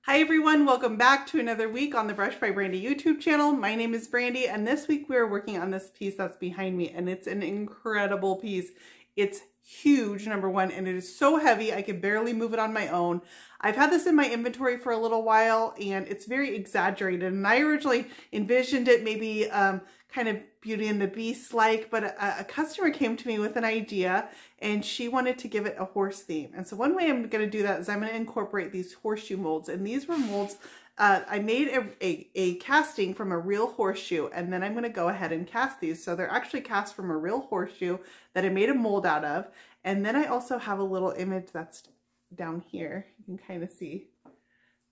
Hi everyone, welcome back to another week on the Brush by Brandy YouTube channel. My name is Brandy and this week we are working on this piece that's behind me and it's an incredible piece. It's huge, number one, and it is so heavy I could barely move it on my own. I've had this in my inventory for a little while and it's very exaggerated, and I originally envisioned it maybe kind of Beauty and the Beast like, but a customer came to me with an idea and she wanted to give it a horse theme. And so one way I'm going to do that is I'm going to incorporate these horseshoe molds, and these were molds I made a casting from a real horseshoe, and then I'm going to go ahead and cast these. So they're actually cast from a real horseshoe that I made a mold out of. And then I also have a little image that's down here. You can kind of see.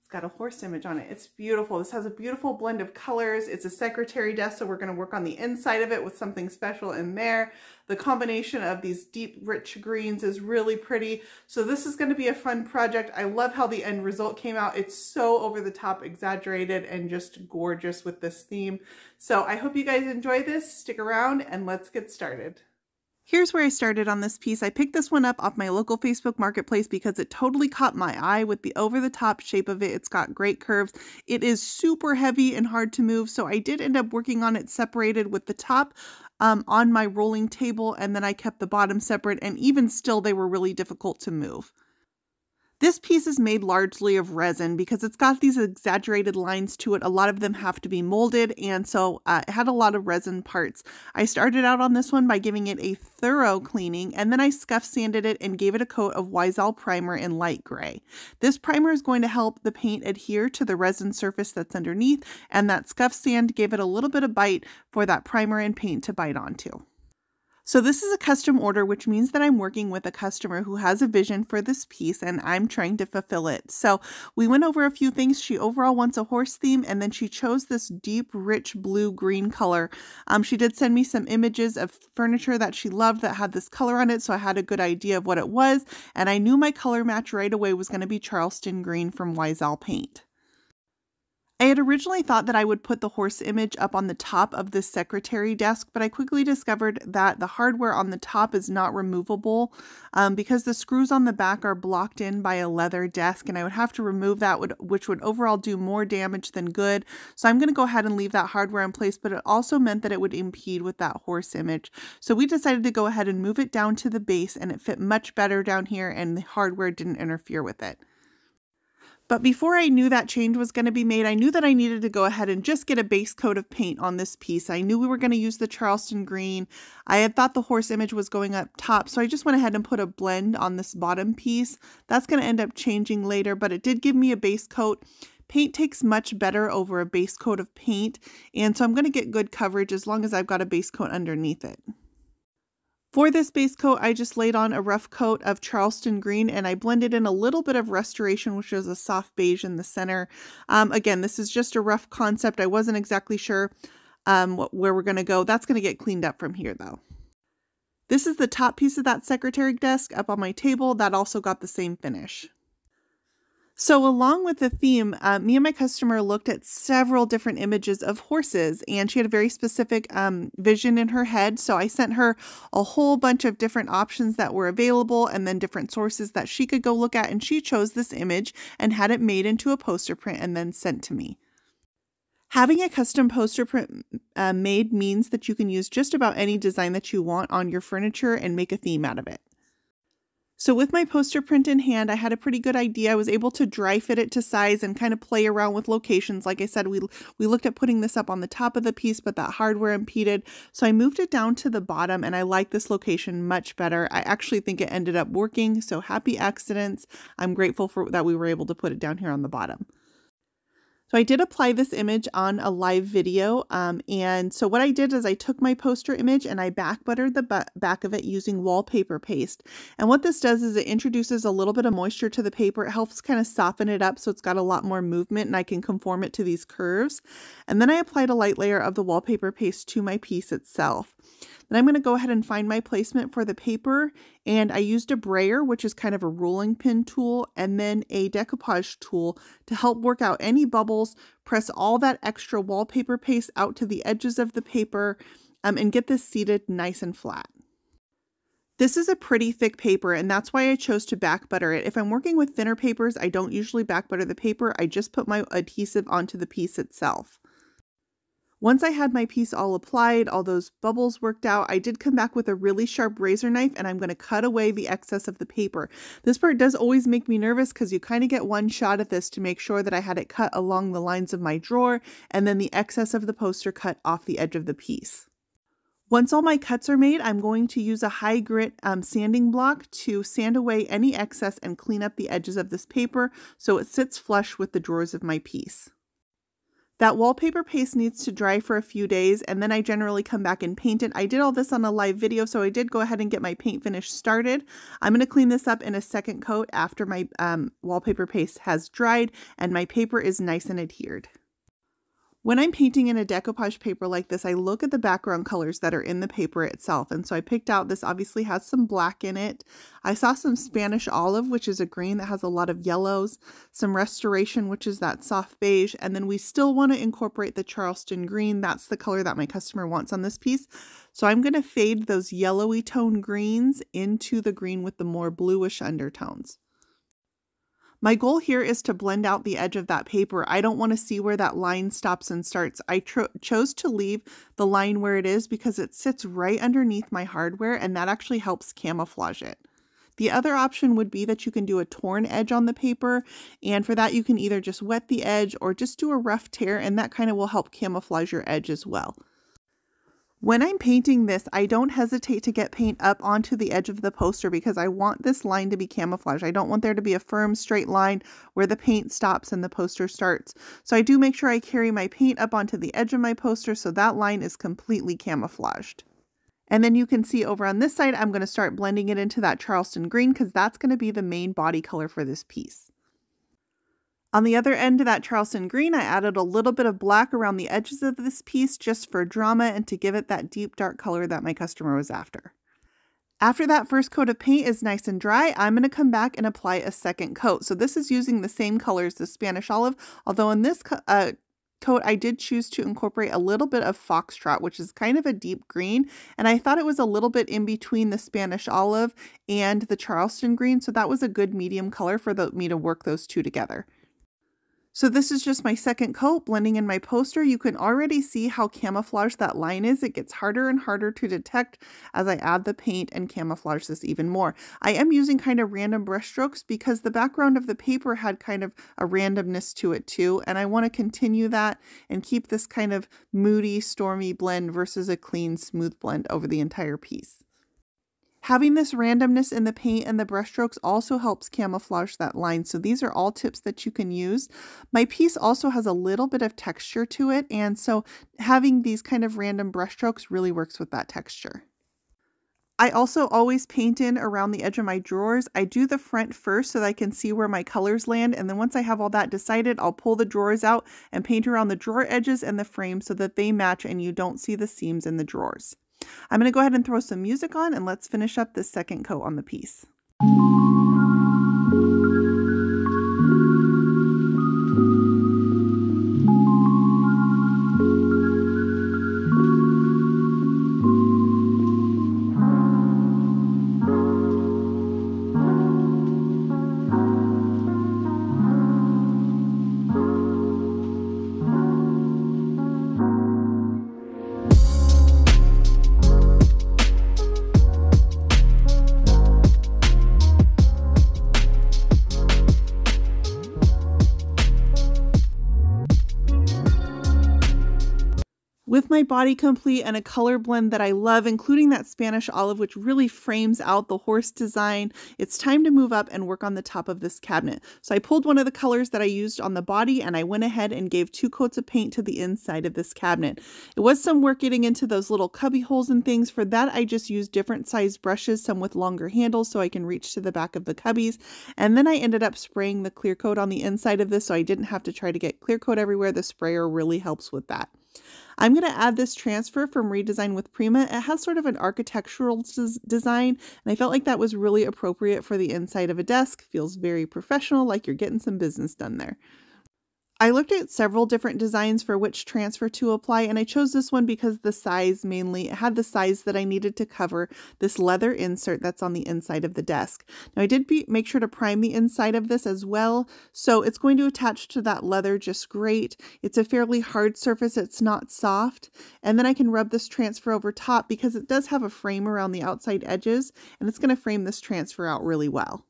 It's got a horse image on it. It's beautiful. This has a beautiful blend of colors. It's a secretary desk, so we're going to work on the inside of it with something special in there. The combination of these deep, rich greens is really pretty. So this is going to be a fun project. I love how the end result came out. It's so over the top, exaggerated, and just gorgeous with this theme. So I hope you guys enjoy this. Stick around and let's get started. Here's where I started on this piece. I picked this one up off my local Facebook marketplace because it totally caught my eye with the over-the-top shape of it. It's got great curves. It is super heavy and hard to move, so I did end up working on it separated with the top on my rolling table, and then I kept the bottom separate, and even still they were really difficult to move. This piece is made largely of resin because it's got these exaggerated lines to it. A lot of them have to be molded, and so it had a lot of resin parts. I started out on this one by giving it a thorough cleaning, and then I scuff sanded it and gave it a coat of primer in light gray. This primer is going to help the paint adhere to the resin surface that's underneath, and that scuff sand gave it a little bit of bite for that primer and paint to bite onto. So this is a custom order, which means that I'm working with a customer who has a vision for this piece and I'm trying to fulfill it. So we went over a few things. She overall wants a horse theme, and then she chose this deep, rich blue-green color. She did send me some images of furniture that she loved that had this color on it, so I had a good idea of what it was, and I knew my color match right away was going to be Charleston green from Paint. I had originally thought that I would put the horse image up on the top of this secretary desk, but I quickly discovered that the hardware on the top is not removable because the screws on the back are blocked in by a leather desk, and I would have to remove that, which would overall do more damage than good. So I'm going to go ahead and leave that hardware in place, but it also meant that it would impede with that horse image. So we decided to go ahead and move it down to the base, and it fit much better down here, and the hardware didn't interfere with it. But before I knew that change was going to be made, I knew that I needed to go ahead and just get a base coat of paint on this piece. I knew we were going to use the Charleston green. I had thought the horse image was going up top, so I just went ahead and put a blend on this bottom piece. That's going to end up changing later, but it did give me a base coat. Paint takes much better over a base coat of paint, and so I'm going to get good coverage as long as I've got a base coat underneath it. For this base coat, I just laid on a rough coat of Charleston green, and I blended in a little bit of Restoration, which is a soft beige in the center. Again, this is just a rough concept. I wasn't exactly sure where we're going to go. That's going to get cleaned up from here, though. This is the top piece of that secretary desk up on my table. That also got the same finish. So along with the theme, me and my customer looked at several different images of horses, and she had a very specific vision in her head. So I sent her a whole bunch of different options that were available and then different sources that she could go look at. And she chose this image and had it made into a poster print and then sent to me. Having a custom poster print made means that you can use just about any design that you want on your furniture and make a theme out of it. So with my poster print in hand, I had a pretty good idea. I was able to dry fit it to size and kind of play around with locations. Like I said, we looked at putting this up on the top of the piece, but that hardware impeded. So I moved it down to the bottom, and I like this location much better. I actually think it ended up working. So happy accidents. I'm grateful for that we were able to put it down here on the bottom. So I did apply this image on a live video, and so what I did is I took my poster image and I back buttered the back of it using wallpaper paste. And what this does is it introduces a little bit of moisture to the paper. It helps kind of soften it up so it's got a lot more movement and I can conform it to these curves. And then I applied a light layer of the wallpaper paste to my piece itself. Then I'm going to go ahead and find my placement for the paper, and I used a brayer, which is kind of a rolling pin tool, and then a decoupage tool to help work out any bubbles, press all that extra wallpaper paste out to the edges of the paper, and get this seated nice and flat. This is a pretty thick paper, and that's why I chose to back butter it. If I'm working with thinner papers, I don't usually back butter the paper. I just put my adhesive onto the piece itself. Once I had my piece all applied, all those bubbles worked out, I did come back with a really sharp razor knife and I'm going to cut away the excess of the paper. This part does always make me nervous because you kind of get one shot at this to make sure that I had it cut along the lines of my drawer and then the excess of the poster cut off the edge of the piece. Once all my cuts are made, I'm going to use a high grit sanding block to sand away any excess and clean up the edges of this paper so it sits flush with the drawers of my piece. That wallpaper paste needs to dry for a few days and then I generally come back and paint it. I did all this on a live video, so I did go ahead and get my paint finish started. I'm going to clean this up in a second coat after my wallpaper paste has dried and my paper is nice and adhered. When I'm painting in a decoupage paper like this, I look at the background colors that are in the paper itself. And so I picked out, this obviously has some black in it. I saw some Spanish olive, which is a green that has a lot of yellows, some restoration, which is that soft beige. And then we still want to incorporate the charleston green. That's the color that my customer wants on this piece. So I'm going to fade those yellowy tone greens into the green with the more bluish undertones. My goal here is to blend out the edge of that paper. I don't want to see where that line stops and starts. I chose to leave the line where it is because it sits right underneath my hardware and that actually helps camouflage it. The other option would be that you can do a torn edge on the paper, and for that you can either just wet the edge or just do a rough tear, and that kind of will help camouflage your edge as well. When I'm painting this, I don't hesitate to get paint up onto the edge of the poster because I want this line to be camouflaged. I don't want there to be a firm straight line where the paint stops and the poster starts. So I do make sure I carry my paint up onto the edge of my poster so that line is completely camouflaged. And then you can see over on this side, I'm going to start blending it into that charleston green because that's going to be the main body color for this piece. On the other end of that charleston green, I added a little bit of black around the edges of this piece just for drama and to give it that deep dark color that my customer was after. After that first coat of paint is nice and dry, I'm going to come back and apply a second coat. So this is using the same color as the Spanish olive, although in this coat I did choose to incorporate a little bit of foxtrot, which is kind of a deep green, and I thought it was a little bit in between the Spanish olive and the charleston green, so that was a good medium color for me to work those two together. So this is just my second coat blending in my poster. You can already see how camouflaged that line is. It gets harder and harder to detect as I add the paint and camouflage this even more. I am using kind of random brush strokes because the background of the paper had kind of a randomness to it too. And I want to continue that and keep this kind of moody, stormy blend versus a clean, smooth blend over the entire piece. Having this randomness in the paint and the brushstrokes also helps camouflage that line. So these are all tips that you can use. My piece also has a little bit of texture to it, and so having these kind of random brushstrokes really works with that texture. I also always paint in around the edge of my drawers. I do the front first so that I can see where my colors land, and then once I have all that decided, I'll pull the drawers out and paint around the drawer edges and the frame so that they match and you don't see the seams in the drawers. I'm going to go ahead and throw some music on and let's finish up this second coat on the piece. With my body complete and a color blend that I love, including that Spanish olive, which really frames out the horse design, it's time to move up and work on the top of this cabinet. So I pulled one of the colors that I used on the body and I went ahead and gave 2 coats of paint to the inside of this cabinet. It was some work getting into those little cubby holes and things. For that, I just used different sized brushes, some with longer handles so I can reach to the back of the cubbies. And then I ended up spraying the clear coat on the inside of this so I didn't have to try to get clear coat everywhere. The sprayer really helps with that. I'm going to add this transfer from Redesign with Prima. It has sort of an architectural design, and I felt like that was really appropriate for the inside of a desk. Feels very professional, like you're getting some business done there. I looked at several different designs for which transfer to apply, and I chose this one because the size mainly, it had the size that I needed to cover this leather insert that's on the inside of the desk. Now I did make sure to prime the inside of this as well, so it's going to attach to that leather just great. It's a fairly hard surface, it's not soft, and then I can rub this transfer over top because it does have a frame around the outside edges, and it's going to frame this transfer out really well.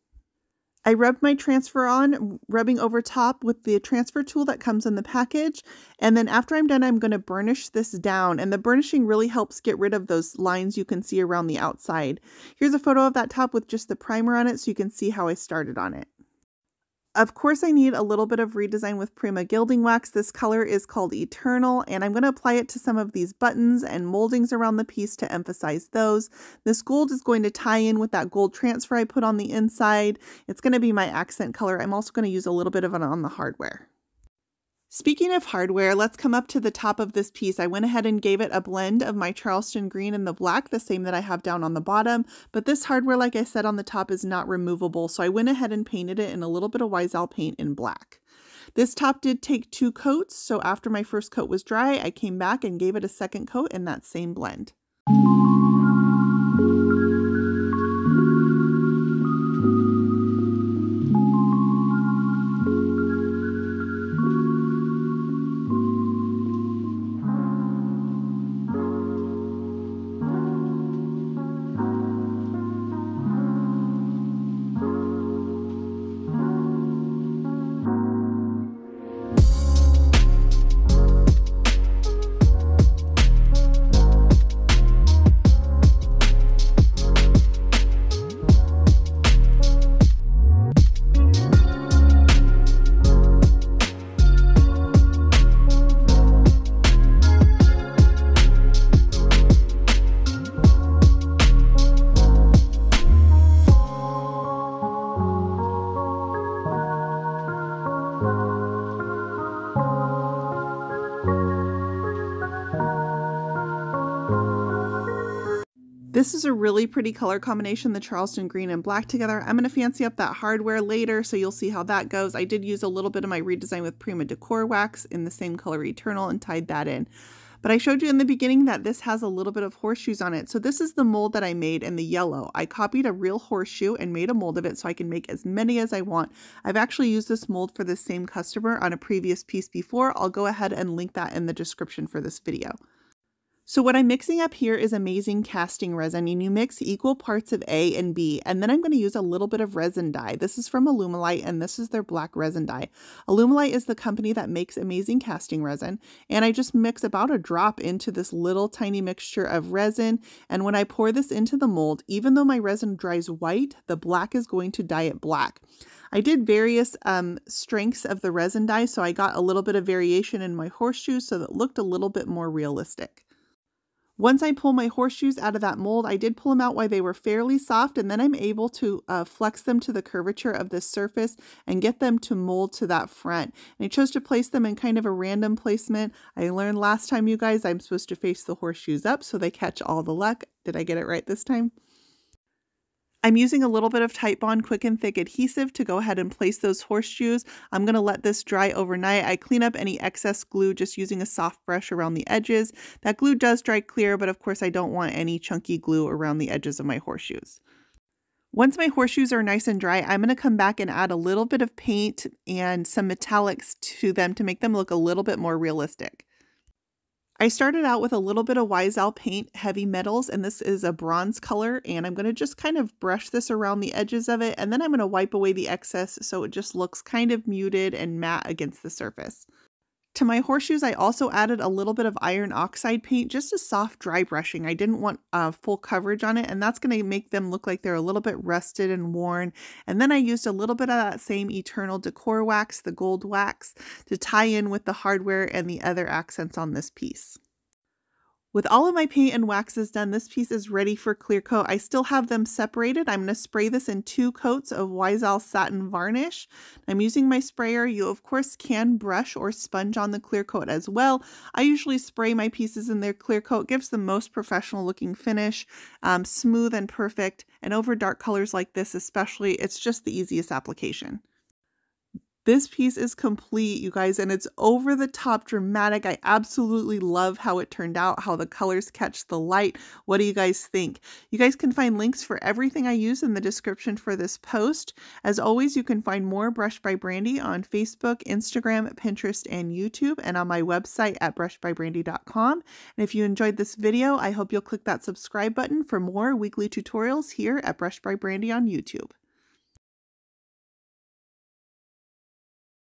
I rubbed my transfer on, rubbing over top with the transfer tool that comes in the package. And then after I'm done, I'm going to burnish this down. And the burnishing really helps get rid of those lines you can see around the outside. Here's a photo of that top with just the primer on it so you can see how I started on it. Of course, I need a little bit of redesign with Prima gilding wax. This color is called Eternal, and I'm going to apply it to some of these buttons and moldings around the piece to emphasize those. This gold is going to tie in with that gold transfer I put on the inside. It's going to be my accent color. I'm also going to use a little bit of it on the hardware. Speaking of hardware, let's come up to the top of this piece. I went ahead and gave it a blend of my Charleston green and the black, the same that I have down on the bottom, but this hardware, like I said on the top, is not removable, so I went ahead and painted it in a little bit of Weisel paint in black. This top did take 2 coats, so after my first coat was dry, I came back and gave it a second coat in that same blend. This is a really pretty color combination, the Charleston green and black together. I'm going to fancy up that hardware later, so you'll see how that goes. I did use a little bit of my redesign with Prima decor wax in the same color Eternal and tied that in. But I showed you in the beginning that this has a little bit of horseshoes on it. So this is the mold that I made in the yellow. I copied a real horseshoe and made a mold of it so I can make as many as I want. I've actually used this mold for the same customer on a previous piece before. I'll go ahead and link that in the description for this video. So what I'm mixing up here is amazing casting resin, and you mix equal parts of A and B, and then I'm going to use a little bit of resin dye. This is from Alumilite, and this is their black resin dye. Alumilite is the company that makes amazing casting resin, and I just mix about a drop into this little tiny mixture of resin, and when I pour this into the mold, even though my resin dries white, the black is going to dye it black. I did various strengths of the resin dye, so I got a little bit of variation in my horseshoes so that it looked a little bit more realistic. Once I pull my horseshoes out of that mold, I did pull them out while they were fairly soft, and then I'm able to flex them to the curvature of this surface and get them to mold to that front. And I chose to place them in kind of a random placement. I learned last time, you guys, I'm supposed to face the horseshoes up so they catch all the luck. Did I get it right this time? I'm using a little bit of Titebond Quick and Thick adhesive to go ahead and place those horseshoes. I'm going to let this dry overnight. I clean up any excess glue just using a soft brush around the edges. That glue does dry clear, but of course I don't want any chunky glue around the edges of my horseshoes. Once my horseshoes are nice and dry, I'm going to come back and add a little bit of paint and some metallics to them to make them look a little bit more realistic. I started out with a little bit of Weisel paint, heavy metals, and this is a bronze color, and I'm going to just kind of brush this around the edges of it, and then I'm going to wipe away the excess so it just looks kind of muted and matte against the surface. To my horseshoes, I also added a little bit of iron oxide paint, just a soft dry brushing. I didn't want full coverage on it, and that's going to make them look like they're a little bit rusted and worn. And then I used a little bit of that same Eternal decor wax, the gold wax, to tie in with the hardware and the other accents on this piece. With all of my paint and waxes done, this piece is ready for clear coat. I still have them separated. I'm going to spray this in 2 coats of Weisel satin varnish. I'm using my sprayer. You of course can brush or sponge on the clear coat as well. I usually spray my pieces in their clear coat. It gives the most professional looking finish, smooth and perfect. And over dark colors like this especially, it's just the easiest application. This piece is complete, you guys, and it's over the top dramatic. I absolutely love how it turned out, how the colors catch the light. What do you guys think? You guys can find links for everything I use in the description for this post. As always, you can find more Brush by Brandy on Facebook, Instagram, Pinterest, and YouTube, and on my website at brushbybrandy.com. And if you enjoyed this video, I hope you'll click that subscribe button for more weekly tutorials here at Brush by Brandy on YouTube.